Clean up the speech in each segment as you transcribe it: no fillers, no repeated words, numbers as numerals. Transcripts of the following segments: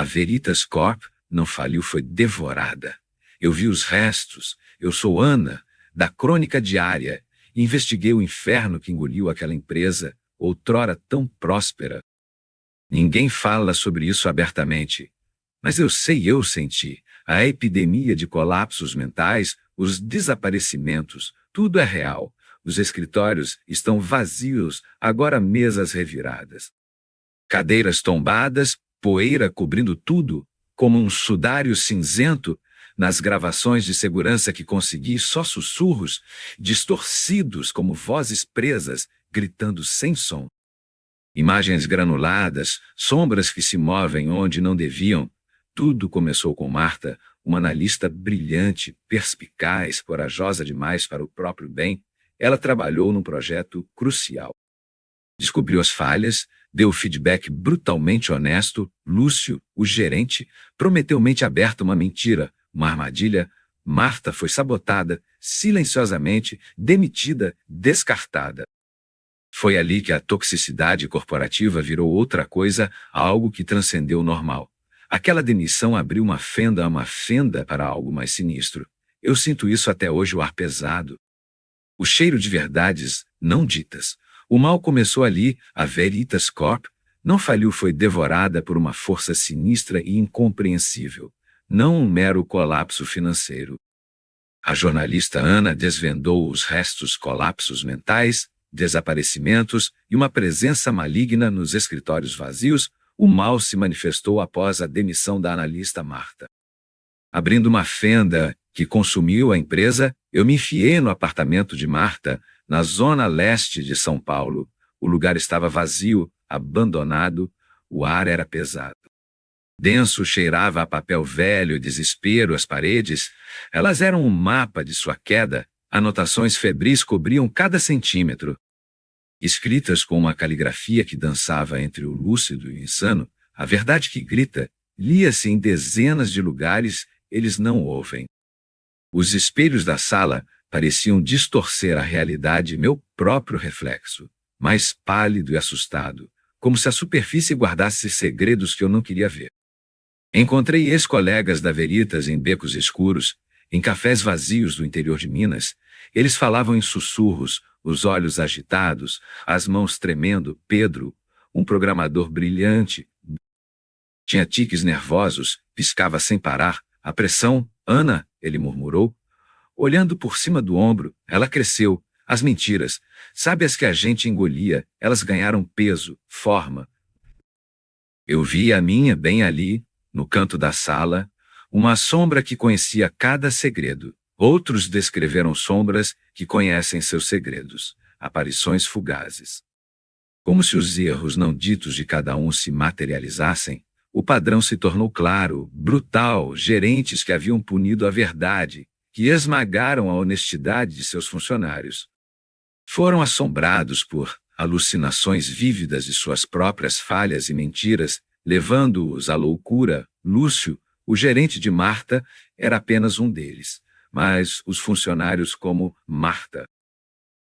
Veritas Corp não faliu, foi devorada. Eu vi os restos. Eu sou Ana, da Crônica Diária, e investiguei o inferno que engoliu aquela empresa, outrora tão próspera. Ninguém fala sobre isso abertamente, mas eu senti. A epidemia de colapsos mentais, os desaparecimentos, tudo é real. Os escritórios estão vazios, agora mesas reviradas. Cadeiras tombadas, poeira cobrindo tudo, como um sudário cinzento. Nas gravações de segurança que consegui, só sussurros, distorcidos como vozes presas, gritando sem som. Imagens granuladas, sombras que se movem onde não deviam. Tudo começou com Marta, uma analista brilhante, perspicaz, corajosa demais para o próprio bem. Ela trabalhou num projeto crucial. Descobriu as falhas, deu feedback brutalmente honesto. Lúcio, o gerente, prometeu mente aberta uma mentira, uma armadilha. Marta foi sabotada, silenciosamente, demitida, descartada. Foi ali que a toxicidade corporativa virou outra coisa, algo que transcendeu o normal. Aquela demissão abriu uma fenda para algo mais sinistro. Eu sinto isso até hoje, o ar pesado. O cheiro de verdades não ditas. O mal começou ali. A Veritas Corp não faliu, foi devorada por uma força sinistra e incompreensível. Não um mero colapso financeiro. A jornalista Ana desvendou os restos, colapsos mentais, desaparecimentos e uma presença maligna nos escritórios vazios. O mal se manifestou após a demissão da analista Marta. Abrindo uma fenda que consumiu a empresa, eu me enfiei no apartamento de Marta, na zona leste de São Paulo. O lugar estava vazio, abandonado, o ar era pesado. Denso, cheirava a papel velho, desespero. As paredes, elas eram um mapa de sua queda. Anotações febris cobriam cada centímetro. Escritas com uma caligrafia que dançava entre o lúcido e o insano, a verdade que grita, lia-se em dezenas de lugares. Eles não ouvem. Os espelhos da sala pareciam distorcer a realidade, meu próprio reflexo, mais pálido e assustado, como se a superfície guardasse segredos que eu não queria ver. Encontrei ex-colegas da Veritas em becos escuros, em cafés vazios do interior de Minas. Eles falavam em sussurros, os olhos agitados, as mãos tremendo. Pedro, um programador brilhante, tinha tiques nervosos, piscava sem parar. A pressão, Ana, ele murmurou, olhando por cima do ombro. Ela cresceu. As mentiras, sabe, as que a gente engolia, elas ganharam peso, forma. Eu vi a minha bem ali, no canto da sala, uma sombra que conhecia cada segredo. Outros descreveram sombras que conhecem seus segredos, aparições fugazes. Como se os erros não ditos de cada um se materializassem, o padrão se tornou claro, brutal. Gerentes que haviam punido a verdade, que esmagaram a honestidade de seus funcionários. Foram assombrados por alucinações vívidas de suas próprias falhas e mentiras, levando-os à loucura. Lúcio, o gerente de Marta, era apenas um deles, mas os funcionários como Marta,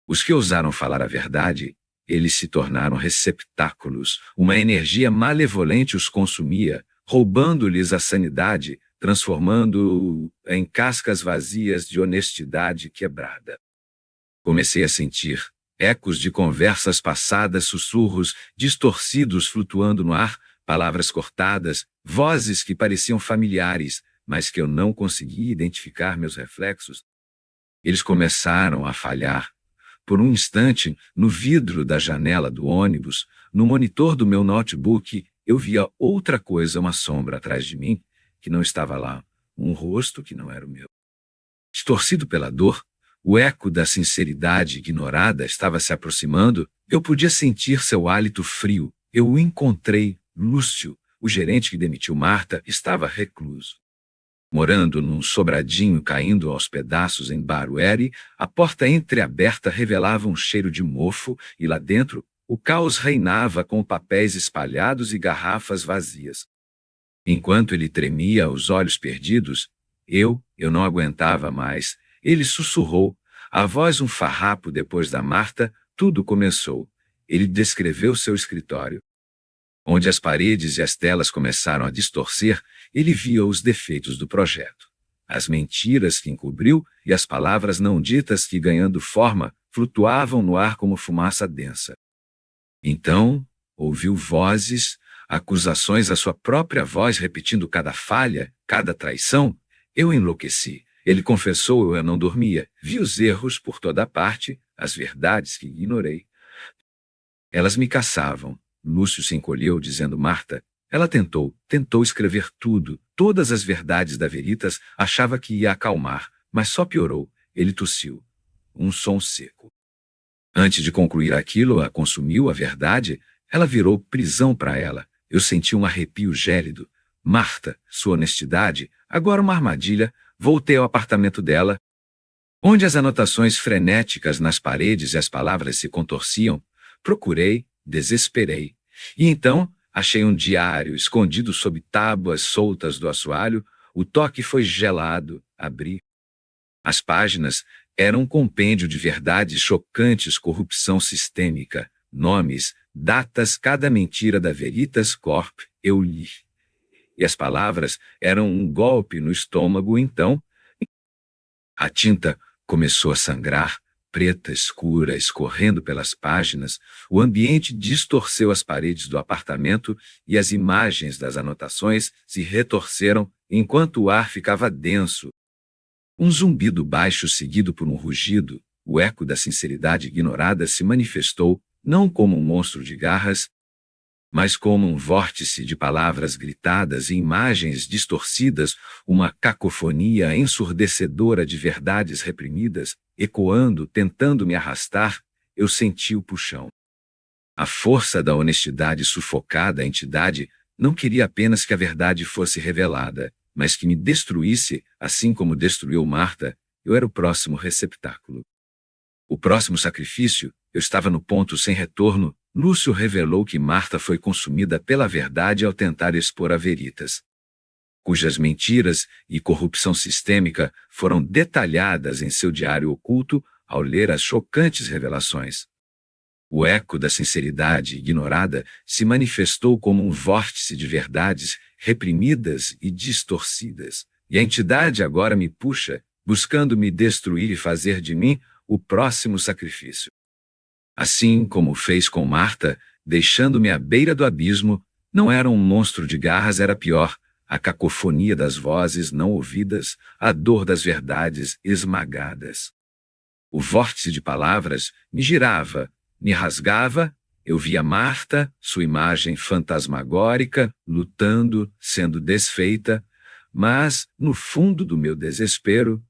os que ousaram falar a verdade, eles se tornaram receptáculos. Uma energia malevolente os consumia, roubando-lhes a sanidade, transformando-o em cascas vazias de honestidade quebrada. Comecei a sentir ecos de conversas passadas, sussurros distorcidos flutuando no ar, palavras cortadas, vozes que pareciam familiares, mas que eu não conseguia identificar meus reflexos. Eles começaram a falhar. Por um instante, no vidro da janela do ônibus, no monitor do meu notebook, eu via outra coisa, uma sombra atrás de mim, que não estava lá, um rosto que não era o meu. Distorcido pela dor, o eco da sinceridade ignorada estava se aproximando. Eu podia sentir seu hálito frio. Eu o encontrei. Lúcio, o gerente que demitiu Marta, estava recluso. Morando num sobradinho caindo aos pedaços em Barueri, a porta entreaberta revelava um cheiro de mofo e lá dentro o caos reinava, com papéis espalhados e garrafas vazias. Enquanto ele tremia, os olhos perdidos, eu não aguentava mais. Ele sussurrou, a voz um farrapo. Depois da Marta, tudo começou. Ele descreveu seu escritório. Onde as paredes e as telas começaram a distorcer, ele via os defeitos do projeto. As mentiras que encobriu e as palavras não ditas que, ganhando forma, flutuavam no ar como fumaça densa. Então, ouviu vozes, acusações à sua própria voz repetindo cada falha, cada traição. Eu enlouqueci. Ele confessou, eu não dormia. Vi os erros por toda parte, as verdades que ignorei. Elas me caçavam. Lúcio se encolheu, dizendo: Marta, ela tentou escrever tudo, todas as verdades da Veritas, achava que ia acalmar, mas só piorou. Ele tossiu. Um som seco. Antes de concluir aquilo, a consumiu a verdade, ela virou prisão para ela. Eu senti um arrepio gélido. Marta, sua honestidade, agora uma armadilha. Voltei ao apartamento dela, onde as anotações frenéticas nas paredes e as palavras se contorciam. Procurei, desesperei. E então, achei um diário escondido sob tábuas soltas do assoalho. O toque foi gelado. Abri. As páginas eram um compêndio de verdades chocantes, corrupção sistêmica, nomes, datas, cada mentira da Veritas Corp. Eu li. E as palavras eram um golpe no estômago. Então, a tinta começou a sangrar, preta, escura, escorrendo pelas páginas. O ambiente distorceu as paredes do apartamento e as imagens das anotações se retorceram enquanto o ar ficava denso. Um zumbido baixo seguido por um rugido, o eco da sinceridade ignorada se manifestou, não como um monstro de garras, mas como um vórtice de palavras gritadas e imagens distorcidas, uma cacofonia ensurdecedora de verdades reprimidas, ecoando, tentando me arrastar. Eu senti o puxão. A força da honestidade sufocada, a entidade, não queria apenas que a verdade fosse revelada, mas que me destruísse, assim como destruiu Marta. Eu era o próximo receptáculo. O próximo sacrifício. Eu estava no ponto sem retorno. Lúcio revelou que Marta foi consumida pela verdade ao tentar expor a Veritas, cujas mentiras e corrupção sistêmica foram detalhadas em seu diário oculto ao ler as chocantes revelações. O eco da sinceridade ignorada se manifestou como um vórtice de verdades reprimidas e distorcidas, e a entidade agora me puxa, buscando me destruir e fazer de mim o próximo sacrifício. Assim como fez com Marta, deixando-me à beira do abismo, não era um monstro de garras, era pior, a cacofonia das vozes não ouvidas, a dor das verdades esmagadas. O vórtice de palavras me girava, me rasgava. Eu via Marta, sua imagem fantasmagórica, lutando, sendo desfeita, mas, no fundo do meu desespero,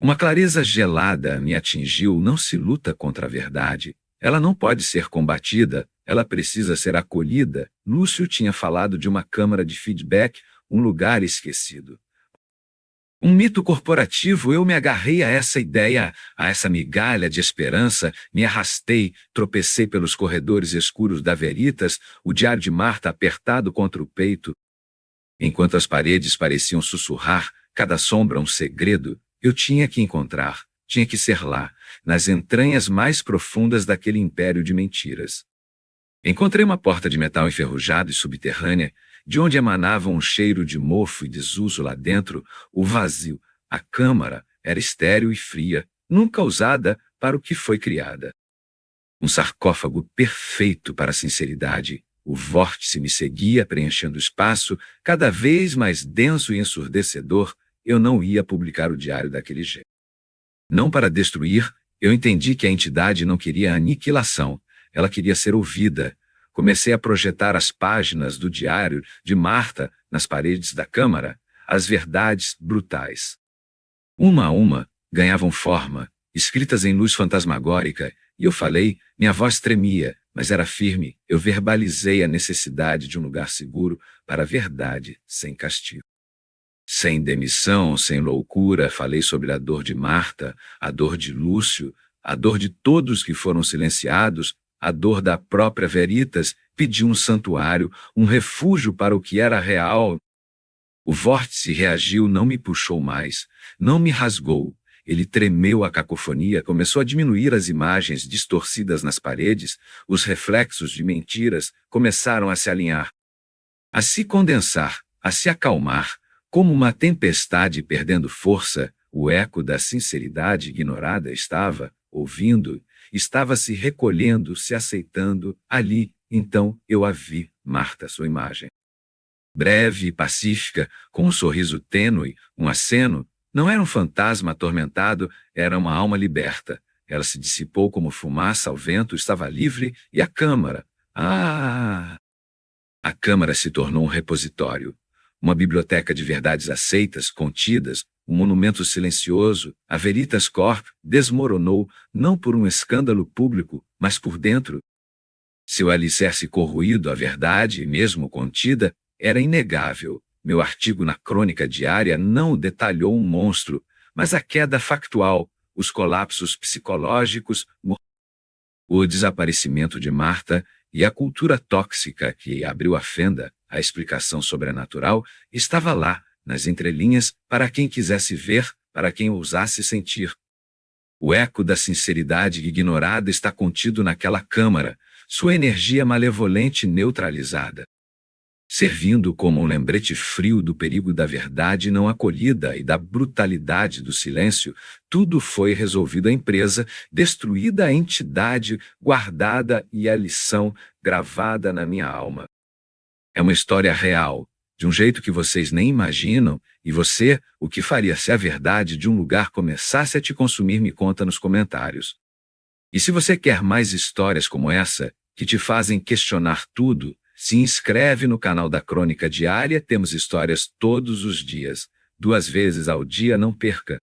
uma clareza gelada me atingiu. Não se luta contra a verdade. Ela não pode ser combatida, ela precisa ser acolhida. Lúcio tinha falado de uma câmara de feedback, um lugar esquecido. Um mito corporativo. Eu me agarrei a essa ideia, a essa migalha de esperança, me arrastei, tropecei pelos corredores escuros da Veritas, o diário de Marta apertado contra o peito. Enquanto as paredes pareciam sussurrar, cada sombra um segredo, eu tinha que encontrar, tinha que ser lá, nas entranhas mais profundas daquele império de mentiras. Encontrei uma porta de metal enferrujado e subterrânea, de onde emanava um cheiro de mofo e desuso lá dentro. O vazio, a câmara, era estéril e fria, nunca usada para o que foi criada. Um sarcófago perfeito para a sinceridade. O vórtice me seguia, preenchendo o espaço, cada vez mais denso e ensurdecedor. Eu não ia publicar o diário daquele jeito. Não para destruir. Eu entendi que a entidade não queria aniquilação. Ela queria ser ouvida. Comecei a projetar as páginas do diário de Marta nas paredes da câmara, as verdades brutais. Uma a uma, ganhavam forma, escritas em luz fantasmagórica, e eu falei. Minha voz tremia, mas era firme. Eu verbalizei a necessidade de um lugar seguro para a verdade, sem castigo. Sem demissão, sem loucura, falei sobre a dor de Marta, a dor de Lúcio, a dor de todos que foram silenciados, a dor da própria Veritas. Pedi um santuário, um refúgio para o que era real. O vórtice reagiu, não me puxou mais, não me rasgou. Ele tremeu a cacofonia, começou a diminuir as imagens distorcidas nas paredes, os reflexos de mentiras começaram a se alinhar, a se condensar, a se acalmar, como uma tempestade perdendo força. O eco da sinceridade ignorada estava, ouvindo, estava se recolhendo, se aceitando. Ali, então, eu a vi, Marta, sua imagem. Breve e pacífica, com um sorriso tênue, um aceno, não era um fantasma atormentado, era uma alma liberta. Ela se dissipou como fumaça ao vento, estava livre, e a câmara. Ah! A câmara se tornou um repositório, uma biblioteca de verdades aceitas, contidas, um monumento silencioso. A Veritas Corp desmoronou, não por um escândalo público, mas por dentro. Seu alicerce corroído, a verdade, mesmo contida, era inegável. Meu artigo na Crônica Diária não detalhou um monstro, mas a queda factual, os colapsos psicológicos, o desaparecimento de Marta e a cultura tóxica que abriu a fenda. A explicação sobrenatural estava lá, nas entrelinhas, para quem quisesse ver, para quem ousasse sentir. O eco da sinceridade ignorada está contido naquela câmara, sua energia malevolente neutralizada, servindo como um lembrete frio do perigo da verdade não acolhida e da brutalidade do silêncio. Tudo foi resolvido. A empresa, destruída, a entidade guardada e a lição gravada na minha alma. É uma história real, de um jeito que vocês nem imaginam. E você, o que faria se a verdade de um lugar começasse a te consumir? Me conta nos comentários. E se você quer mais histórias como essa, que te fazem questionar tudo, se inscreve no canal da Crônica Diária. Temos histórias todos os dias, 2 vezes ao dia, não perca.